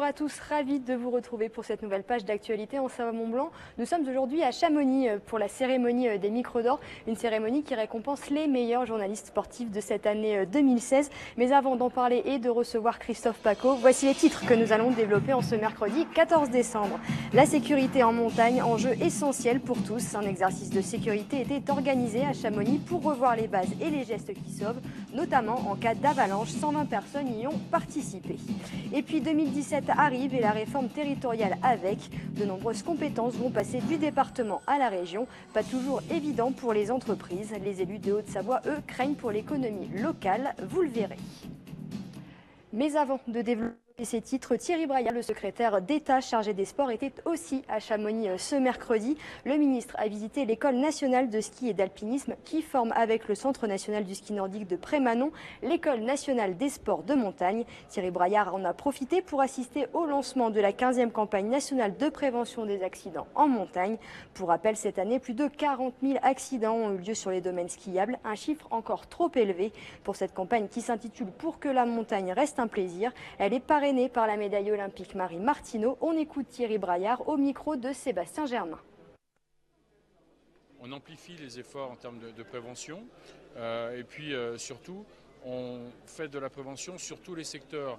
à tous, ravi de vous retrouver pour cette nouvelle page d'actualité en Savoie-Mont-Blanc. Nous sommes aujourd'hui à Chamonix pour la cérémonie des Micros d'Or, une cérémonie qui récompense les meilleurs journalistes sportifs de cette année 2016. Mais avant d'en parler et de recevoir Christophe Paco, voici les titres que nous allons développer en ce mercredi 14 décembre. La sécurité en montagne, enjeu essentiel pour tous. Un exercice de sécurité était organisé à Chamonix pour revoir les bases et les gestes qui sauvent, notamment en cas d'avalanche. 120 personnes y ont participé. Et puis 2017 arrive et la réforme territoriale avec. De nombreuses compétences vont passer du département à la région. Pas toujours évident pour les entreprises. Les élus de Haute-Savoie, eux, craignent pour l'économie locale. Vous le verrez. Mais avant de développer ces titres, Thierry Braillard, le secrétaire d'État chargé des sports, était aussi à Chamonix ce mercredi. Le ministre a visité l'école nationale de ski et d'alpinisme qui forme avec le Centre national du ski nordique de Prémanon l'école nationale des sports de montagne. Thierry Braillard en a profité pour assister au lancement de la 15e campagne nationale de prévention des accidents en montagne. Pour rappel, cette année, plus de 40 000 accidents ont eu lieu sur les domaines skiables, un chiffre encore trop élevé pour cette campagne qui s'intitule « Pour que la montagne reste un plaisir ». Elle est parrainée par la médaille olympique Marie Martineau. On écoute Thierry Braillard au micro de Sébastien Germain. On amplifie les efforts en termes de prévention et puis surtout on fait de la prévention sur tous les secteurs,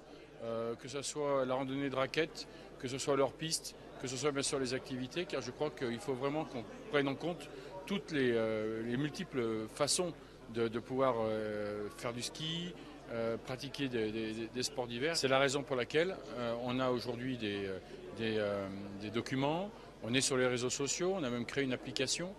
que ce soit la randonnée de raquettes, que ce soit leurs pistes, que ce soit bien sûr les activités, car je crois qu'il faut vraiment qu'on prenne en compte toutes les multiples façons de pouvoir faire du ski, pratiquer des sports d'hiver. C'est la raison pour laquelle on a aujourd'hui des documents, on est sur les réseaux sociaux, on a même créé une application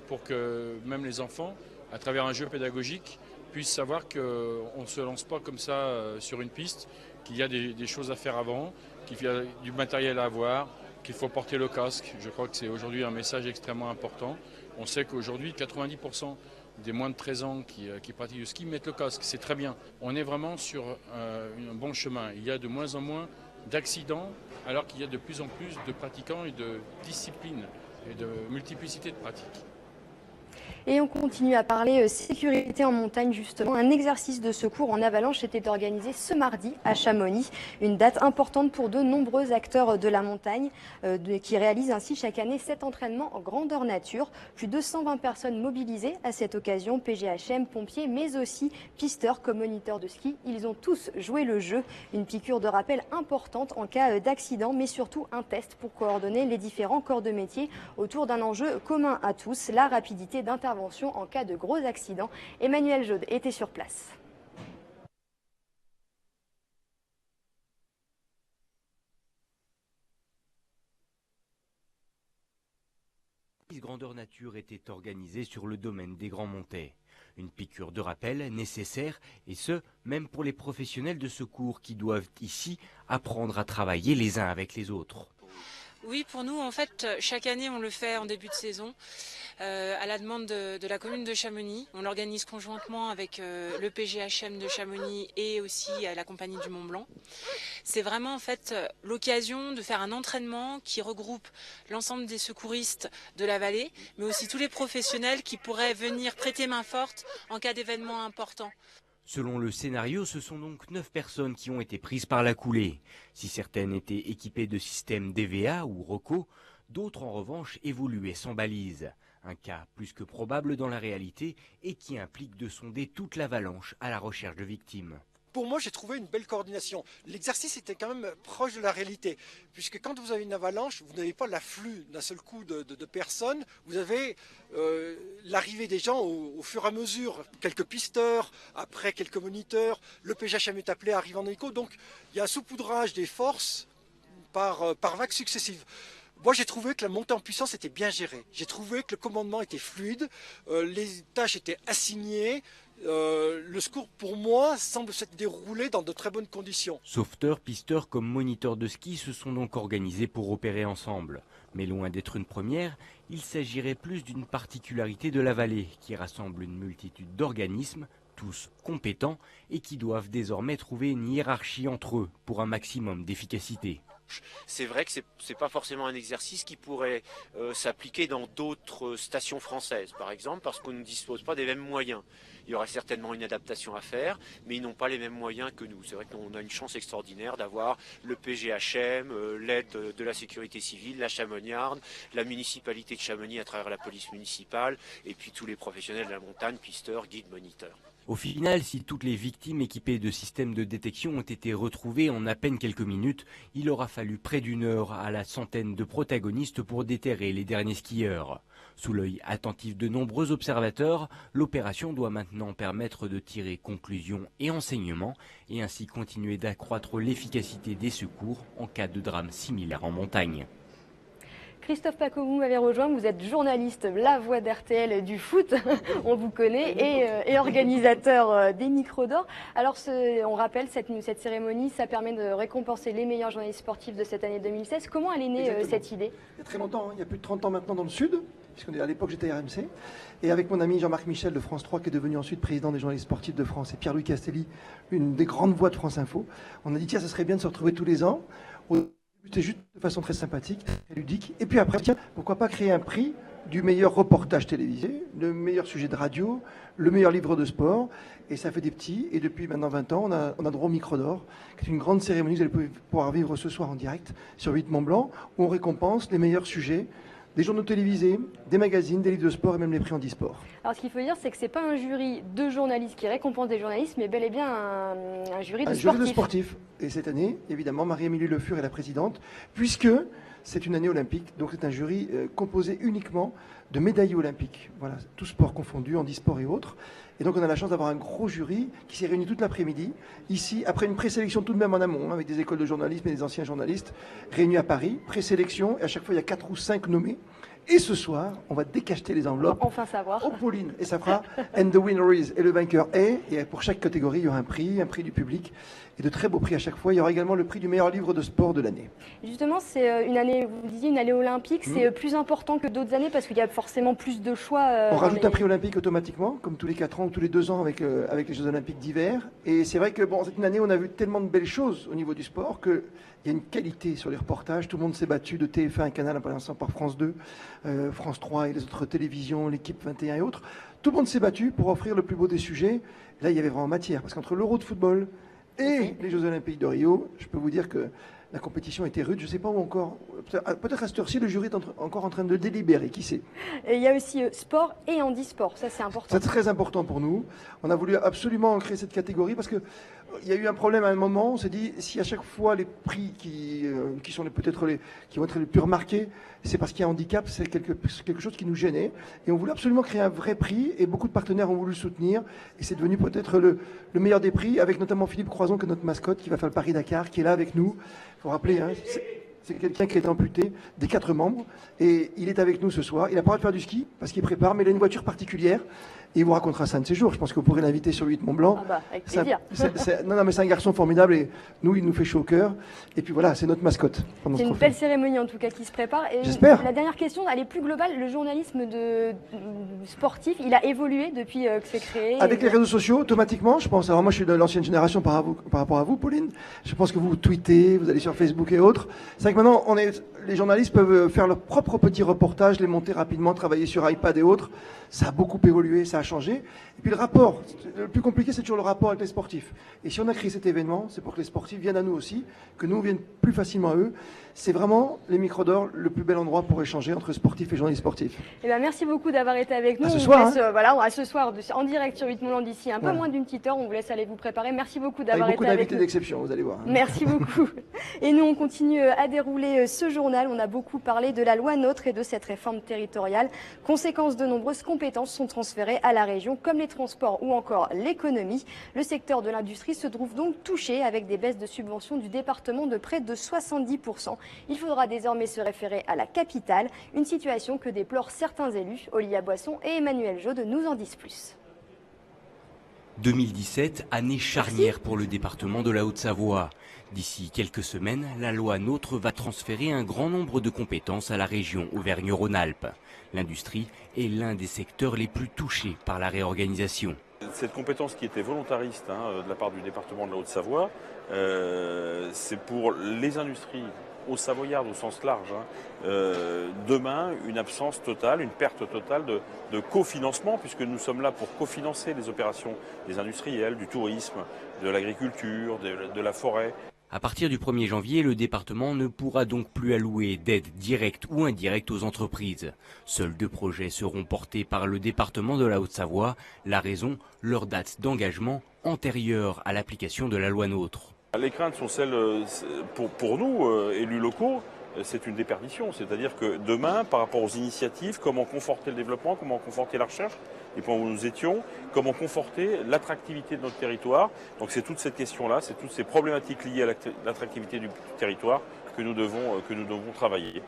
pour que même les enfants, à travers un jeu pédagogique, puissent savoir qu'on ne se lance pas comme ça sur une piste, qu'il y a des choses à faire avant, qu'il y a du matériel à avoir, qu'il faut porter le casque. Je crois que c'est aujourd'hui un message extrêmement important. On sait qu'aujourd'hui, 90% des moins de 13 ans qui pratiquent le ski mettent le casque, c'est très bien. On est vraiment sur un bon chemin. Il y a de moins en moins d'accidents, alors qu'il y a de plus en plus de pratiquants et de disciplines et de multiplicité de pratiques. Et on continue à parler sécurité en montagne justement. Un exercice de secours en avalanche était organisé ce mardi à Chamonix. Une date importante pour de nombreux acteurs de la montagne qui réalisent ainsi chaque année cet entraînement en grandeur nature. Plus de 120 personnes mobilisées à cette occasion, PGHM, pompiers, mais aussi pisteurs comme moniteurs de ski. Ils ont tous joué le jeu. Une piqûre de rappel importante en cas d'accident, mais surtout un test pour coordonner les différents corps de métier autour d'un enjeu commun à tous, la rapidité d'intervention en cas de gros accidents. Emmanuel Jaude était sur place. Grandeur nature était organisée sur le domaine des Grands Montets. Une piqûre de rappel nécessaire, et ce, même pour les professionnels de secours qui doivent ici apprendre à travailler les uns avec les autres. Oui, pour nous, en fait, chaque année, on le fait en début de saison, à la demande de la commune de Chamonix. On l'organise conjointement avec le PGHM de Chamonix et aussi la compagnie du Mont Blanc. C'est vraiment en fait l'occasion de faire un entraînement qui regroupe l'ensemble des secouristes de la vallée, mais aussi tous les professionnels qui pourraient venir prêter main forte en cas d'événement important. Selon le scénario, ce sont donc 9 personnes qui ont été prises par la coulée. Si certaines étaient équipées de systèmes DVA ou ROCO, d'autres en revanche évoluaient sans balise. Un cas plus que probable dans la réalité et qui implique de sonder toute l'avalanche à la recherche de victimes. Pour moi, j'ai trouvé une belle coordination. L'exercice était quand même proche de la réalité, puisque quand vous avez une avalanche, vous n'avez pas l'afflux d'un seul coup de personnes, vous avez l'arrivée des gens au fur et à mesure, quelques pisteurs, après quelques moniteurs, le PGHM est appelé, arrive en écho, donc il y a un saupoudrage des forces par vagues successives. Moi, j'ai trouvé que la montée en puissance était bien gérée. J'ai trouvé que le commandement était fluide, les tâches étaient assignées. Le secours, pour moi, semble s'être déroulé dans de très bonnes conditions. Sauveteurs, pisteurs comme moniteurs de ski se sont donc organisés pour opérer ensemble. Mais loin d'être une première, il s'agirait plus d'une particularité de la vallée qui rassemble une multitude d'organismes, tous compétents et qui doivent désormais trouver une hiérarchie entre eux pour un maximum d'efficacité. C'est vrai que c'est pas forcément un exercice qui pourrait s'appliquer dans d'autres stations françaises, par exemple, parce qu'on ne dispose pas des mêmes moyens. Il y aura certainement une adaptation à faire, mais ils n'ont pas les mêmes moyens que nous. C'est vrai qu'on a une chance extraordinaire d'avoir le PGHM, l'aide de la sécurité civile, la Chamoniarde, la municipalité de Chamonix à travers la police municipale, et puis tous les professionnels de la montagne, pisteurs, guides, moniteurs. Au final, si toutes les victimes équipées de systèmes de détection ont été retrouvées en à peine quelques minutes, il aura fallu près d'une heure à la centaine de protagonistes pour déterrer les derniers skieurs. Sous l'œil attentif de nombreux observateurs, l'opération doit maintenant permettre de tirer conclusions et enseignements et ainsi continuer d'accroître l'efficacité des secours en cas de drame similaire en montagne. Christophe Paco, vous m'avez rejoint, vous êtes journaliste, la voix d'RTL du foot, on vous connaît, et organisateur des Micros d'Or. Alors on rappelle, cette cérémonie, ça permet de récompenser les meilleurs journalistes sportifs de cette année 2016. Comment elle est née cette idée? Il y a très longtemps, il y a plus de 30 ans maintenant dans le Sud, puisqu'à l'époque j'étais RMC, et avec mon ami Jean-Marc Michel de France 3, qui est devenu ensuite président des journalistes sportifs de France, et Pierre-Louis Castelli, une des grandes voix de France Info, on a dit tiens, ça serait bien de se retrouver tous les ans. C'était juste de façon très sympathique, très ludique. Et puis après, tiens, pourquoi pas créer un prix du meilleur reportage télévisé, le meilleur sujet de radio, le meilleur livre de sport. Et ça fait des petits. Et depuis maintenant 20 ans, on a droit au Micros d'Or, qui est une grande cérémonie que vous allez pouvoir vivre ce soir en direct sur 8 Mont-Blanc, où on récompense les meilleurs sujets des journaux télévisés, des magazines, des livres de sport et même les prix en e-sport. Alors ce qu'il faut dire, c'est que ce n'est pas un jury de journalistes qui récompense des journalistes, mais bel et bien un jury de sportifs. Un jury de sportifs. Et cette année, évidemment, Marie-Émilie Le Fur est la présidente, puisque c'est une année olympique. Donc c'est un jury composé uniquement de médaillés olympiques. Voilà, tous sports confondus, en e-sport et autres. Et donc on a la chance d'avoir un gros jury qui s'est réuni toute l'après-midi, ici, après une présélection tout de même en amont, avec des écoles de journalisme et des anciens journalistes, réunis à Paris, présélection, et à chaque fois il y a 4 ou 5 nommés. Et ce soir, on va décacheter les enveloppes. Enfin savoir. Au Pauline. Et ça fera And the winner is. Et le vainqueur est. Et pour chaque catégorie, il y aura un prix du public. Et de très beaux prix à chaque fois. Il y aura également le prix du meilleur livre de sport de l'année. Justement, c'est une année, vous disiez, une année olympique. C'est plus important que d'autres années parce qu'il y a forcément plus de choix. On rajoute un prix olympique automatiquement, comme tous les 4 ans ou tous les 2 ans avec les Jeux olympiques d'hiver. Et c'est vrai que c'est une année où on a vu tellement de belles choses au niveau du sport que il y a une qualité sur les reportages. Tout le monde s'est battu de TF1 à Canal, en passant par France 2, France 3 et les autres télévisions, l'équipe 21 et autres. Tout le monde s'est battu pour offrir le plus beau des sujets. Là, il y avait vraiment matière. Parce qu'entre l'Euro de football et les Jeux Olympiques de Rio, je peux vous dire que la compétition était rude. Je ne sais pas où encore. Peut-être à cette heure-ci, le jury est encore en train de délibérer. Qui sait? Et il y a aussi sport et handisport. Ça, c'est important. C'est très important pour nous. On a voulu absolument créer cette catégorie parce que il y a eu un problème à un moment. On s'est dit, si à chaque fois les prix qui sont qui vont être les plus remarqués, c'est parce qu'il y a un handicap, c'est quelque chose qui nous gênait. Et on voulait absolument créer un vrai prix. Et beaucoup de partenaires ont voulu le soutenir. Et c'est devenu peut-être le meilleur des prix, avec notamment Philippe Croison, qui est notre mascotte, qui va faire le Paris-Dakar, qui est là avec nous. Il faut rappeler, hein, c'est quelqu'un qui est amputé des 4 membres. Et il est avec nous ce soir. Il n'a pas le droit de faire du ski, parce qu'il prépare, mais il a une voiture particulière. Et il vous racontera ça un de ces jours. Je pense que vous pourrez l'inviter sur 8 Mont-Blanc. Ah bah, avec plaisir. Non, mais c'est un garçon formidable et nous, il nous fait chaud au cœur. Et puis voilà, c'est notre mascotte. C'est une belle cérémonie en tout cas qui se prépare. J'espère. La dernière question, elle est plus globale. Le journalisme sportif, il a évolué depuis que c'est créé. Avec les réseaux sociaux, automatiquement, je pense. Alors moi, je suis de l'ancienne génération par rapport à vous, Pauline. Je pense que vous tweetez, vous allez sur Facebook et autres. C'est vrai que maintenant, les journalistes peuvent faire leur propre petit reportage, les monter rapidement, travailler sur iPad et autres. Ça a beaucoup évolué, ça a changé. Et puis le rapport, le plus compliqué, c'est toujours le rapport avec les sportifs. Et si on a créé cet événement, c'est pour que les sportifs viennent à nous aussi, que nous viennent plus facilement à eux. C'est vraiment les Micros d'Or, le plus bel endroit pour échanger entre sportifs et journalistes sportifs. Eh ben, merci beaucoup d'avoir été avec nous. À ce soir, ce soir en direct sur 8 Mont-Blanc d'ici un peu moins d'une petite heure. On vous laisse aller vous préparer. Merci beaucoup d'avoir été avec nous. Avec beaucoup d'invités d'exception, vous allez voir. Merci beaucoup. Et nous, on continue à dérouler ce journal. On a beaucoup parlé de la loi NOTRe et de cette réforme territoriale. Conséquence, de nombreuses compétences sont transférées à la région, comme les transports ou encore l'économie. Le secteur de l'industrie se trouve donc touché avec des baisses de subventions du département de près de 70%. Il faudra désormais se référer à la capitale, une situation que déplorent certains élus. Olivia Boisson et Emmanuel Jaude nous en disent plus. 2017, année charnière pour le département de la Haute-Savoie. D'ici quelques semaines, la loi NOTRe va transférer un grand nombre de compétences à la région Auvergne-Rhône-Alpes. L'industrie est l'un des secteurs les plus touchés par la réorganisation. Cette compétence qui était volontariste de la part du département de la Haute-Savoie, c'est pour les industries aux Savoyardes au sens large. Demain, une absence totale, une perte totale de cofinancement, puisque nous sommes là pour cofinancer les opérations des industriels, du tourisme, de l'agriculture, de la forêt. À partir du 1er janvier, le département ne pourra donc plus allouer d'aide directe ou indirecte aux entreprises. Seuls 2 projets seront portés par le département de la Haute-Savoie. La raison, leur date d'engagement antérieure à l'application de la loi NOTRe. Les craintes sont celles, pour nous, élus locaux, c'est une déperdition. C'est-à-dire que demain, par rapport aux initiatives, comment conforter le développement, comment conforter la recherche, les points où nous étions, comment conforter l'attractivité de notre territoire. Donc c'est toute cette question-là, c'est toutes ces problématiques liées à l'attractivité du territoire que nous devons travailler.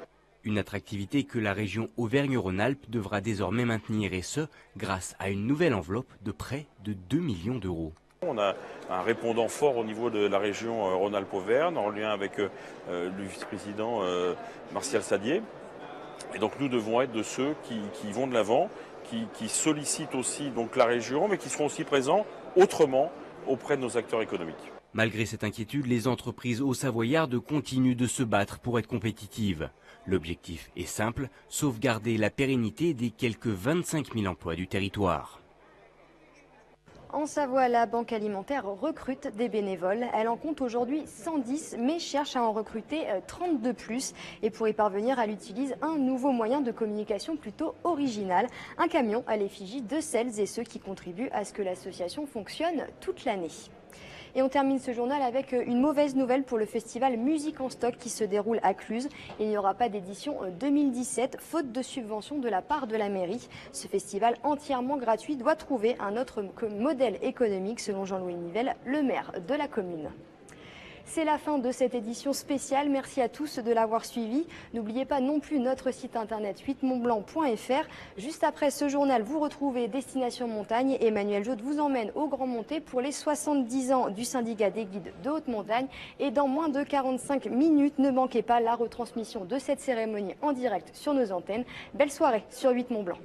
Une attractivité que la région Auvergne-Rhône-Alpes devra désormais maintenir, et ce, grâce à une nouvelle enveloppe de près de 2 millions d'euros. On a un répondant fort au niveau de la région Rhône-Alpes-Auvergne, en lien avec le vice-président Martial Sadier. Et donc nous devons être de ceux qui vont de l'avant, qui sollicitent aussi donc la région, mais qui seront aussi présents autrement auprès de nos acteurs économiques. Malgré cette inquiétude, les entreprises haut-savoyardes continuent de se battre pour être compétitives. L'objectif est simple, sauvegarder la pérennité des quelques 25 000 emplois du territoire. En Savoie, la Banque alimentaire recrute des bénévoles. Elle en compte aujourd'hui 110, mais cherche à en recruter 30 de plus. Et pour y parvenir, elle utilise un nouveau moyen de communication plutôt original. Un camion à l'effigie de celles et ceux qui contribuent à ce que l'association fonctionne toute l'année. Et on termine ce journal avec une mauvaise nouvelle pour le festival Musique en Stock qui se déroule à Cluses. Il n'y aura pas d'édition 2017, faute de subvention de la part de la mairie. Ce festival entièrement gratuit doit trouver un autre modèle économique, selon Jean-Louis Nivelle, le maire de la commune. C'est la fin de cette édition spéciale. Merci à tous de l'avoir suivi. N'oubliez pas non plus notre site internet 8montblanc.fr. Juste après ce journal, vous retrouvez Destination Montagne. Emmanuel Jaude vous emmène au Grand Monté pour les 70 ans du syndicat des guides de haute montagne. Et dans moins de 45 minutes, ne manquez pas la retransmission de cette cérémonie en direct sur nos antennes. Belle soirée sur 8 Mont Blanc.